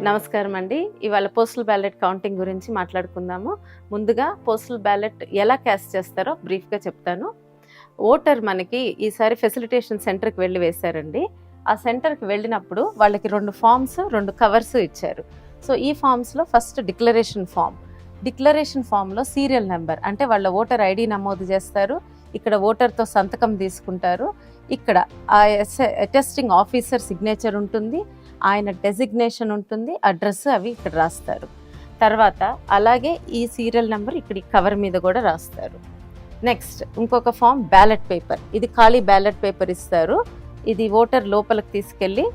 నమస్కారం అండి. ఇవాళ పోస్టల్ బ్యాలెట్ కౌంటింగ్ గురించి మాట్లాడుకుందాము. ముందుగా పోస్టల్ బ్యాలెట్ ఎలా క్యాస్ట్ చేస్తారో బ్రీఫ్గా చెప్తాను. ఓటర్ మనకి ఈసారి ఫెసిలిటేషన్ సెంటర్కి వెళ్ళి వేశారండి. ఆ సెంటర్కి వెళ్ళినప్పుడు వాళ్ళకి 2 ఫామ్స్ 2 కవర్స్ ఇచ్చారు. సో ఈ ఫామ్స్లో ఫస్ట్ డిక్లరేషన్ ఫామ్లో సీరియల్ నెంబర్ అంటే వాళ్ళ ఓటర్ ఐడి నమోదు చేస్తారు. ఇక్కడ ఓటర్తో సంతకం తీసుకుంటారు. ఇక్కడ ఆ అటెస్టింగ్ ఆఫీసర్ సిగ్నేచర్ ఉంటుంది, ఆయన డెసిగ్నేషన్ ఉంటుంది, అడ్రస్ అవి ఇక్కడ రాస్తారు. తర్వాత అలాగే ఈ సీరియల్ నెంబర్ ఇక్కడ కవర్ మీద కూడా రాస్తారు. నెక్స్ట్ ఇంకొక ఫామ్ బ్యాలెట్ పేపర్. ఇది ఖాళీ బ్యాలెట్ పేపర్ ఇస్తారు. ఇది ఓటర్ లోపలికి తీసుకెళ్ళి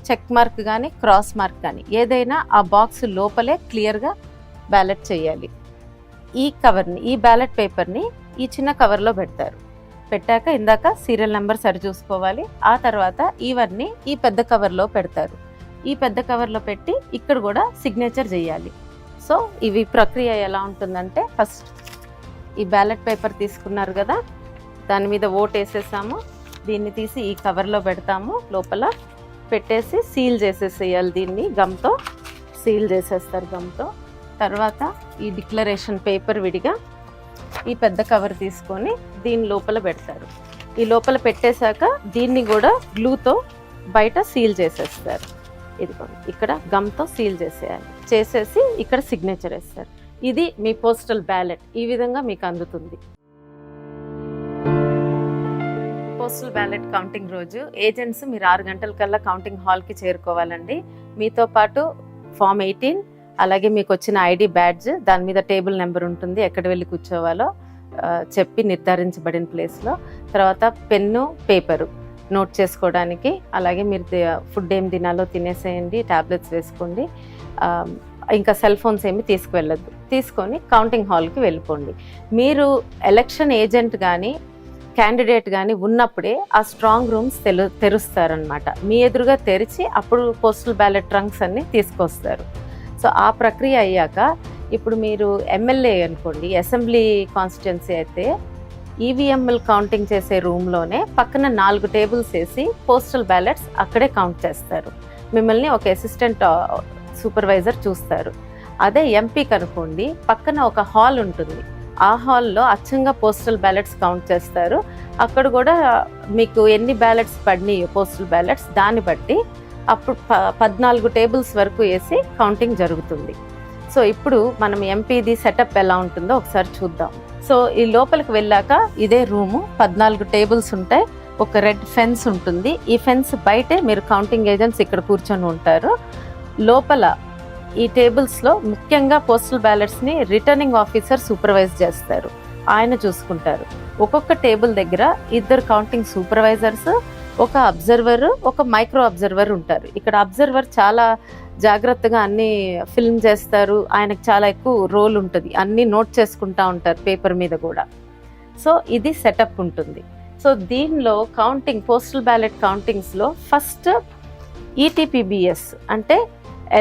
చెక్ మార్క్ కానీ క్రాస్ మార్క్ కానీ ఏదైనా ఆ బాక్స్ లోపలే క్లియర్గా బ్యాలెట్ చేయాలి. ఈ బ్యాలెట్ పేపర్ని ఈ చిన్న కవర్లో పెడతారు. పెట్టాక ఇందాక సీరియల్ నెంబర్ సరి చూసుకోవాలి. ఆ తర్వాత ఇవన్నీ ఈ పెద్ద కవర్లో పెడతారు. ఈ పెద్ద కవర్లో పెట్టి ఇక్కడ కూడా సిగ్నేచర్ చేయాలి. సో ఇవి ప్రక్రియ ఎలా ఉంటుందంటే, ఫస్ట్ ఈ బ్యాలెట్ పేపర్ తీసుకున్నారు కదా, దాని మీద ఓట్ వేసేసాము. దీన్ని తీసి ఈ కవర్లో పెడతాము. లోపల పెట్టేసి సీల్ చేసేసేయాలి. దీన్ని గమ్తో సీల్ చేసేస్తారు గమ్తో. తర్వాత ఈ డిక్లరేషన్ పేపర్ విడిగా ఈ పెద్ద కవర్ తీసుకొని దీని లోపల పెడతారు. ఈ లోపల పెట్టేశాక దీన్ని కూడా గ్లూతో బయట సీల్ చేసేస్తారు. ఇదిగోండి ఇక్కడ గమ్తో సీల్ చేసేసి ఇక్కడ సిగ్నేచర్ వేస్తారు. ఇది మీ పోస్టల్ బ్యాలెట్. ఈ విధంగా మీకు అందుతుంది. పోస్టల్ బ్యాలెట్ కౌంటింగ్ రోజు ఏజెంట్స్ మీరు 6 గంటల కల్లా కౌంటింగ్ హాల్కి చేరుకోవాలండి. మీతో పాటు ఫామ్ 18, అలాగే మీకు వచ్చిన ఐడి బ్యాడ్జ్, దాని మీద టేబుల్ నెంబర్ ఉంటుంది, ఎక్కడ వెళ్ళి కూర్చోవాలో చెప్పి నిర్ధారించబడిన ప్లేస్లో. తర్వాత పెన్ను, పేపరు నోట్ చేసుకోవడానికి, అలాగే మీరు ఫుడ్ ఏం తినాలో తినేసేయండి, ట్యాబ్లెట్స్ వేసుకోండి. ఇంకా సెల్ ఫోన్స్ ఏమి తీసుకువెళ్ళద్దు. తీసుకొని కౌంటింగ్ హాల్కి వెళ్ళిపోండి. మీరు ఎలక్షన్ ఏజెంట్ కానీ క్యాండిడేట్ కానీ ఉన్నప్పుడే ఆ స్ట్రాంగ్ రూమ్స్ తెరుస్తారనమాట. మీ ఎదురుగా తెరిచి అప్పుడు పోస్టల్ బ్యాలెట్ ట్రంక్స్ అన్ని తీసుకొస్తారు. సో ఆ ప్రక్రియ అయ్యాక ఇప్పుడు మీరు ఎమ్మెల్యే అనుకోండి, అసెంబ్లీ కాన్స్టిట్యున్సీ అయితే ఈవీఎంఎల్ కౌంటింగ్ చేసే రూమ్లోనే పక్కన 4 టేబుల్స్ వేసి పోస్టల్ బ్యాలెట్స్ అక్కడే కౌంట్ చేస్తారు. మిమ్మల్ని ఒక అసిస్టెంట్ సూపర్వైజర్ చూస్తారు. అదే ఎంపీకి అనుకోండి, పక్కన ఒక హాల్ ఉంటుంది. ఆ హాల్లో అచ్చంగా పోస్టల్ బ్యాలెట్స్ కౌంట్ చేస్తారు. అక్కడ కూడా మీకు ఎన్ని బ్యాలెట్స్ పడినాయో పోస్టల్ బ్యాలెట్స్ దాన్ని బట్టి అప్పుడు 14 టేబుల్స్ వరకు వేసి కౌంటింగ్ జరుగుతుంది. సో ఇప్పుడు మనం ఎంపీది సెటప్ ఎలా ఉంటుందో ఒకసారి చూద్దాం. సో ఈ లోపలికి వెళ్ళాక ఇదే రూము, 14 టేబుల్స్ ఉంటాయి, ఒక రెడ్ ఫెన్స్ ఉంటుంది. ఈ ఫెన్స్ బయటే మీరు కౌంటింగ్ ఏజెంట్స్ ఇక్కడ కూర్చొని ఉంటారు. లోపల ఈ టేబుల్స్లో ముఖ్యంగా పోస్టల్ బ్యాలెట్స్ని రిటర్నింగ్ ఆఫీసర్ సూపర్వైజ్ చేస్తారు. ఆయన చూసుకుంటారు. ఒక్కొక్క టేబుల్ దగ్గర 2 కౌంటింగ్ సూపర్వైజర్స్, ఒక అబ్జర్వర్, ఒక మైక్రో అబ్జర్వర్ ఉంటారు. ఇక్కడ అబ్జర్వర్ చాలా జాగ్రత్తగా అన్ని ఫిల్మ్ చేస్తారు. ఆయనకు చాలా ఎక్కువ రోల్ ఉంటుంది, అన్నీ నోట్ చేసుకుంటా ఉంటారు పేపర్ మీద కూడా. సో ఇది సెటప్ ఉంటుంది. సో దీనిలో పోస్టల్ బ్యాలెట్ కౌంటింగ్స్లో ఫస్ట్ ఈటీపీబీఎస్ అంటే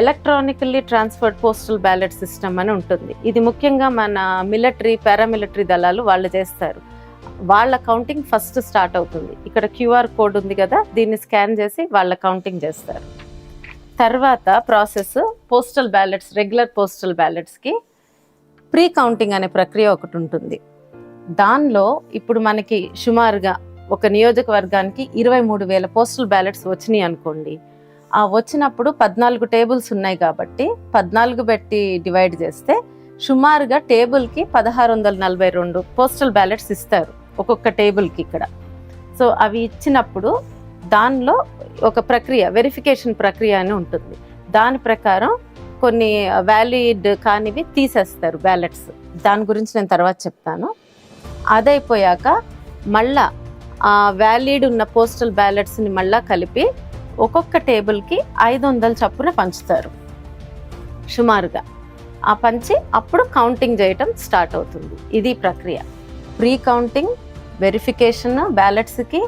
electronically transferred postal ballot system అని ఉంటుంది. ఇది ముఖ్యంగా మన పారామిలిటరీ దళాలు వాళ్ళు చేస్తారు. వాళ్ళ కౌంటింగ్ ఫస్ట్ స్టార్ట్ అవుతుంది. ఇక్కడ క్యూఆర్ కోడ్ ఉంది కదా, దీన్ని స్కాన్ చేసి వాళ్ళ కౌంటింగ్ చేస్తారు. తర్వాత process postal ballots, regular postal బ్యాలెట్స్కి ప్రీ కౌంటింగ్ అనే ప్రక్రియ ఒకటి ఉంటుంది. దానిలో ఇప్పుడు మనకి సుమారుగా ఒక నియోజకవర్గానికి 23,000 పోస్టల్ బ్యాలెట్స్ వచ్చినాయి అనుకోండి. ఆ వచ్చినప్పుడు 14 టేబుల్స్ ఉన్నాయి కాబట్టి 14 పెట్టి డివైడ్ చేస్తే సుమారుగా టేబుల్కి 1642 పోస్టల్ బ్యాలెట్స్ ఇస్తారు ఒక్కొక్క టేబుల్కి ఇక్కడ. సో అవి ఇచ్చినప్పుడు దానిలో ఒక ప్రక్రియ, వెరిఫికేషన్ ప్రక్రియ అని ఉంటుంది. దాని ప్రకారం కొన్ని వ్యాలిడ్ కానివి తీసేస్తారు బ్యాలెట్స్. దాని గురించి నేను తర్వాత చెప్తాను. అదైపోయాక మళ్ళా ఆ వ్యాలిడ్ ఉన్న పోస్టల్ బ్యాలెట్స్ని మళ్ళా కలిపి ఒక్కొక్క టేబుల్కి 500 చొప్పున పంచుతారు సుమారుగా. ఆ పంచి అప్పుడు కౌంటింగ్ చేయటం స్టార్ట్ అవుతుంది. ఇది ప్రక్రియ. ప్రీ కౌంటింగ్, వెరిఫికేషన్ బ్యాలెట్స్కి,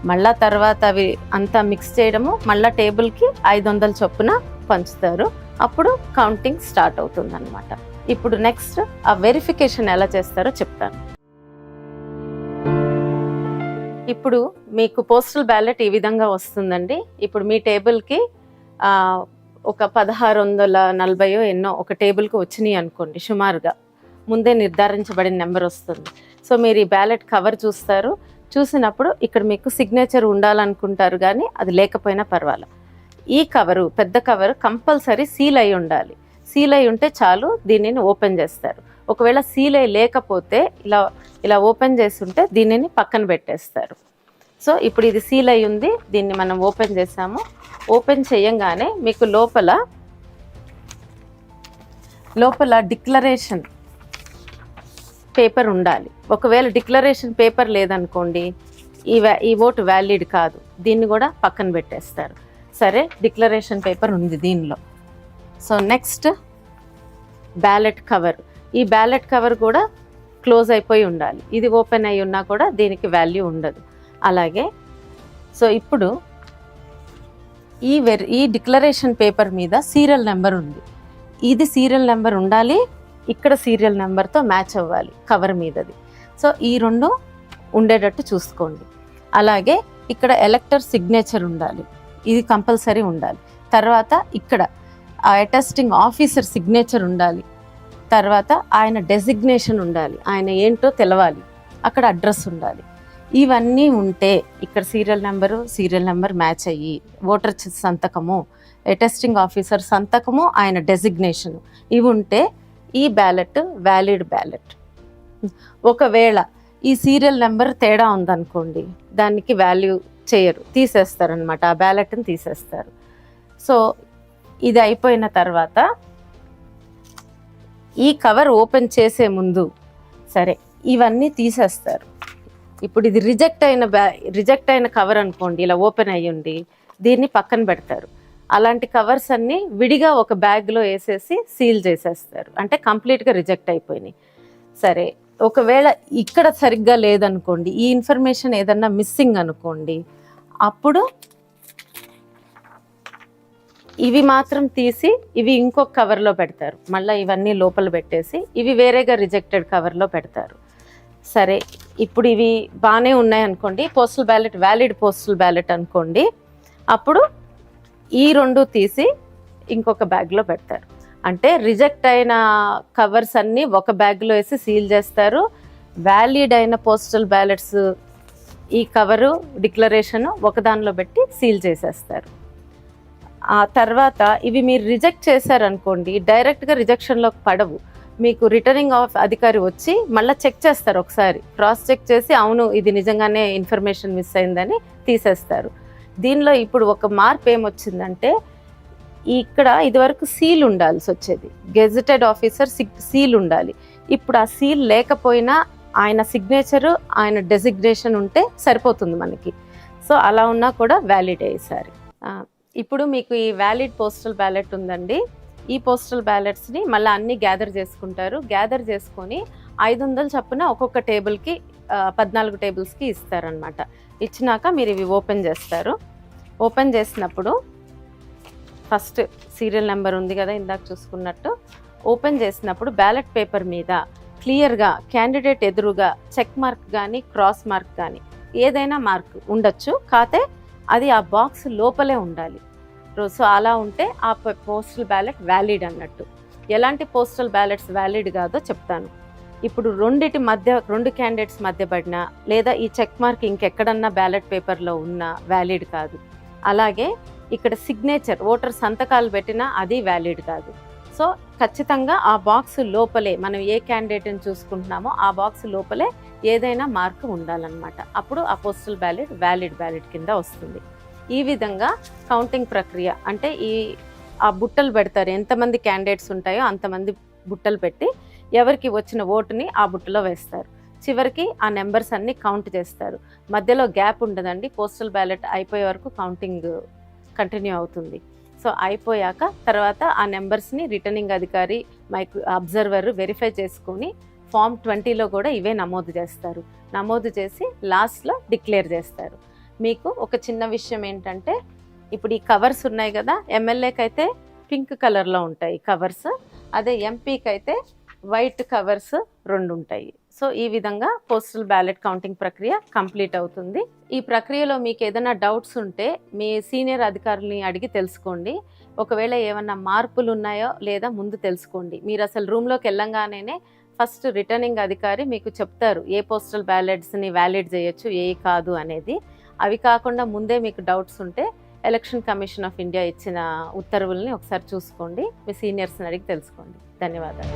మళ్ళా తర్వాత అవి అంతా మిక్స్ చేయడము, మళ్ళా టేబుల్కి 500 చొప్పున పంచుతారు. అప్పుడు కౌంటింగ్ స్టార్ట్ అవుతుంది అన్నమాట. ఇప్పుడు నెక్స్ట్ ఆ వెరిఫికేషన్ ఎలా చేస్తారో చెప్తాను. ఇప్పుడు మీకు పోస్టల్ బ్యాలెట్ ఈ విధంగా వస్తుందండి. ఇప్పుడు మీ టేబుల్కి ఒక 1640 ఎన్నో ఒక టేబుల్కి వచ్చినాయి అనుకోండి, సుమారుగా ముందే నిర్ధారించబడిన నెంబర్ వస్తుంది. సో మీరు ఈ బ్యాలెట్ కవర్ చూస్తారు, చూసినప్పుడు ఇక్కడ మీకు సిగ్నేచర్ ఉండాలనుకుంటారు, కానీ అది లేకపోయినా పర్వాలేదు. ఈ కవరు, పెద్ద కవరు కంపల్సరీ సీల్ అయి ఉండాలి. సీల్ అయి ఉంటే చాలు, దీనిని ఓపెన్ చేస్తారు. ఒకవేళ సీల్ అయి లేకపోతే ఇలా ఓపెన్ చేస్తుంటే దీనిని పక్కన పెట్టేస్తారు. సో ఇప్పుడు ఇది సీల్ అయి ఉంది, దీన్ని మనం ఓపెన్ చేసాము. ఓపెన్ చేయంగానే మీకు లోపల డిక్లరేషన్ పేపర్ ఉండాలి. ఒకవేళ డిక్లరేషన్ పేపర్ లేదనుకోండి, ఈ ఓటు వ్యాలిడ్ కాదు, దీన్ని కూడా పక్కన పెట్టేస్తారు. సరే, డిక్లరేషన్ పేపర్ ఉంది దీనిలో. So next ballot cover. ఈ బ్యాలెట్ కవర్ కూడా క్లోజ్ అయిపోయి ఉండాలి. ఇది ఓపెన్ అయి ఉన్నా కూడా దీనికి వాల్యూ ఉండదు. అలాగే సో ఇప్పుడు ఈ డిక్లరేషన్ పేపర్ మీద సీరియల్ నెంబర్ ఉంది. ఇది సీరియల్ నెంబర్ ఉండాలి, ఇక్కడ సీరియల్ నెంబర్తో మ్యాచ్ అవ్వాలి కవర్ మీదది. సో ఈ రెండు ఉండేటట్టు చూసుకోండి. అలాగే ఇక్కడ ఎలక్టర్ సిగ్నేచర్ ఉండాలి, ఇది కంపల్సరీ ఉండాలి. తర్వాత ఇక్కడ అటెస్టింగ్ ఆఫీసర్ సిగ్నేచర్ ఉండాలి. తర్వాత ఆయన డెసిగ్నేషన్ ఉండాలి, ఆయన ఏంటో తెలవాలి. అక్కడ అడ్రస్ ఉండాలి. ఇవన్నీ ఉంటే ఇక్కడ సీరియల్ నెంబర్ మ్యాచ్ అయ్యి, ఓటర్ సంతకము, అటెస్టింగ్ ఆఫీసర్ సంతకము, ఆయన డెసిగ్నేషను, ఇవి ఉంటే ఈ బ్యాలెట్ వ్యాలిడ్ బ్యాలెట్. ఒకవేళ ఈ సీరియల్ నెంబర్ తేడా ఉందనుకోండి, దానికి వాల్యూ చేయరు, తీసేస్తారనమాట, ఆ బ్యాలెట్ని తీసేస్తారు. సో ఇది అయిపోయిన తర్వాత ఈ కవర్ ఓపెన్ చేసే ముందు సరే ఇవన్నీ తీసేస్తారు. ఇప్పుడు ఇది రిజెక్ట్ అయిన కవర్ అనుకోండి, ఇలా ఓపెన్ అయ్యుండి దీన్ని పక్కన పెడతారు. అలాంటి కవర్స్ అన్నీ విడిగా ఒక బ్యాగ్లో వేసేసి సీల్ చేసేస్తారు, అంటే కంప్లీట్గా రిజెక్ట్ అయిపోయినాయి. సరే, ఒకవేళ ఇక్కడ సరిగ్గా లేదనుకోండి, ఈ ఇన్ఫర్మేషన్ ఏదన్నా మిస్సింగ్ అనుకోండి, అప్పుడు ఇవి మాత్రం తీసి ఇవి ఇంకొక కవర్లో పెడతారు. మళ్ళీ ఇవన్నీ లోపల పెట్టేసి ఇవి వేరేగా రిజెక్టెడ్ కవర్లో పెడతారు. సరే, ఇప్పుడు ఇవి బాగానే ఉన్నాయనుకోండి, postal ballot valid postal ballot అనుకోండి, అప్పుడు ఈ రెండు తీసి ఇంకొక బ్యాగ్లో పెడతారు. అంటే రిజెక్ట్ అయిన కవర్స్ అన్నీ ఒక బ్యాగ్లో వేసి సీల్ చేస్తారు. వ్యాలిడ్ అయిన పోస్టల్ బ్యాలెట్స్ ఈ కవరు డిక్లరేషను ఒకదానిలో పెట్టి సీల్ చేసేస్తారు. ఆ తర్వాత ఇవి మీరు రిజెక్ట్ చేశారనుకోండి, డైరెక్ట్గా రిజెక్షన్లోకి పడవు. మీకు రిటర్నింగ్ అధికారి వచ్చి మళ్ళీ చెక్ చేస్తారు, ఒకసారి క్రాస్ చెక్ చేసి అవును ఇది నిజంగానే ఇన్ఫర్మేషన్ మిస్ అయిందని తీసేస్తారు. దీనిలో ఇప్పుడు ఒక మార్పు ఏమొచ్చిందంటే, ఇక్కడ ఇదివరకు సీల్ ఉండాల్సి వచ్చేది, గెజెటెడ్ ఆఫీసర్ సీల్ ఉండాలి. ఇప్పుడు ఆ సీల్ లేకపోయినా ఆయన సిగ్నేచరు, ఆయన డెసిగ్నేషన్ ఉంటే సరిపోతుంది మనకి. సో అలా ఉన్నా కూడా వ్యాలిడ్ అయ్యేసారి. ఇప్పుడు మీకు ఈ వ్యాలిడ్ పోస్టల్ బ్యాలెట్ ఉందండి. ఈ పోస్టల్ బ్యాలెట్స్ని మళ్ళీ అన్నీ గ్యాదర్ చేసుకుంటారు. గ్యాదర్ చేసుకొని 500 చొప్పున ఒక్కొక్క టేబుల్కి 14 టేబుల్స్కి ఇస్తారనమాట. ఇచ్చినాక మీరు ఇవి ఓపెన్ చేస్తారు. ఓపెన్ చేసినప్పుడు ఫస్ట్ సీరియల్ నెంబర్ ఉంది కదా ఇందాక చూసుకున్నట్టు, ఓపెన్ చేసినప్పుడు బ్యాలెట్ పేపర్ మీద క్లియర్గా క్యాండిడేట్ ఎదురుగా చెక్ మార్క్ కానీ క్రాస్ మార్క్ కానీ ఏదైనా మార్క్ ఉండొచ్చు, కాతే అది ఆ బాక్స్ లోపలే ఉండాలి. సో అలా ఉంటే ఆ పోస్టల్ బ్యాలెట్ వ్యాలిడ్ అన్నట్టు. ఎలాంటి పోస్టల్ బ్యాలెట్స్ వ్యాలిడ్ కాదో చెప్తాను. ఇప్పుడు రెండు క్యాండిడేట్స్ మధ్య పడినా, లేదా ఈ చెక్ మార్క్ ఇంకెక్కడన్నా బ్యాలెట్ పేపర్లో ఉన్నా వ్యాలిడ్ కాదు. అలాగే ఇక్కడ సిగ్నేచర్, ఓటర్ సంతకాలు పెట్టినా అది వ్యాలిడ్ కాదు. సో ఖచ్చితంగా ఆ బాక్స్ లోపలే, మనం ఏ క్యాండిడేట్ని చూసుకుంటున్నామో ఆ బాక్స్ లోపలే ఏదైనా మార్క్ ఉండాలన్నమాట. అప్పుడు ఆ పోస్టల్ బ్యాలెట్ వ్యాలిడ్ బ్యాలెట్ కింద వస్తుంది. ఈ విధంగా కౌంటింగ్ ప్రక్రియ అంటే ఆ బుట్టలు పెడతారు, ఎంతమంది క్యాండిడేట్స్ ఉంటాయో అంతమంది బుట్టలు పెట్టి ఎవరికి వచ్చిన ఓటుని ఆ బుట్టలో వేస్తారు. చివరికి ఆ నెంబర్స్ అన్ని కౌంట్ చేస్తారు. మధ్యలో గ్యాప్ ఉండదండి, పోస్టల్ బ్యాలెట్ అయిపోయే వరకు కౌంటింగ్ కంటిన్యూ అవుతుంది. సో అయిపోయాక తర్వాత ఆ నెంబర్స్ని రిటర్నింగ్ అధికారి, అబ్జర్వర్ వెరిఫై చేసుకొని ఫామ్ 20లో కూడా ఇవే నమోదు చేస్తారు. నమోదు చేసి లాస్ట్లో డిక్లేర్ చేస్తారు. మీకు ఒక చిన్న విషయం ఏంటంటే, ఇప్పుడు ఈ కవర్స్ ఉన్నాయి కదా, ఎమ్మెల్యేకి అయితే పింక్ కలర్లో ఉంటాయి కవర్స్, అదే ఎంపీకి అయితే వైట్ కవర్స్ 2 ఉంటాయి. సో ఈ విధంగా పోస్టల్ బ్యాలెట్ కౌంటింగ్ ప్రక్రియ కంప్లీట్ అవుతుంది. ఈ ప్రక్రియలో మీకు ఏదైనా డౌట్స్ ఉంటే మీ సీనియర్ అధికారులని అడిగి తెలుసుకోండి. ఒకవేళ ఏమన్నా మార్పులు ఉన్నాయో లేదా ముందు తెలుసుకోండి. మీరు అసలు రూమ్లోకి వెళ్ళంగానే ఫస్ట్ రిటర్నింగ్ అధికారి మీకు చెప్తారు ఏ పోస్టల్ బ్యాలెట్స్ని వ్యాలిడ్ చేయొచ్చు, ఏ కాదు అనేది. అవి కాకుండా ముందే మీకు డౌట్స్ ఉంటే ఎలక్షన్ కమిషన్ ఆఫ్ ఇండియా ఇచ్చిన ఉత్తర్వుల్ని ఒకసారి చూసుకోండి. మీ సీనియర్స్ని అడిగి తెలుసుకోండి. ధన్యవాదాలు.